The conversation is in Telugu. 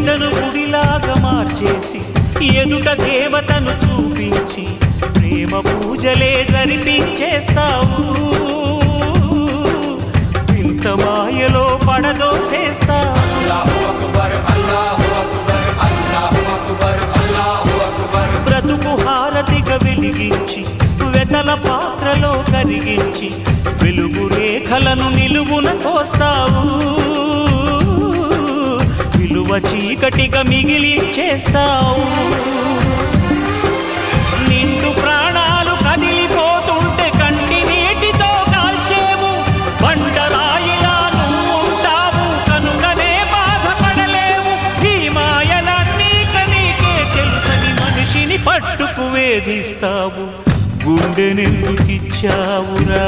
ఎదను గుడిలాగా మార్చేసి ఎదుట దేవతను చూపించి ప్రేమ పూజలే జరిపించేస్తావు ఇంత మాయలో పడదోసేస్తావు బ్రతుకు హారతిగా వెలిగించి వెతల పాత్రలో కరిగించి వెలుగు రేఖలను నిలువున కోస్తావు విలువ చీకటిగా మిగిలించేస్తావు నిండు ప్రాణాలు కదిలిపోతుంటే కంటి నీటితో కాల్చేవు బండరాయిలా నువ్వు ఉంటావు కనుకనే బాధపడలేవు ఈ మాయలన్నీ నీకే తెలుసని మనిషిని పట్టుకు వేధిస్తావు గుండెనెందుకిచ్చావురా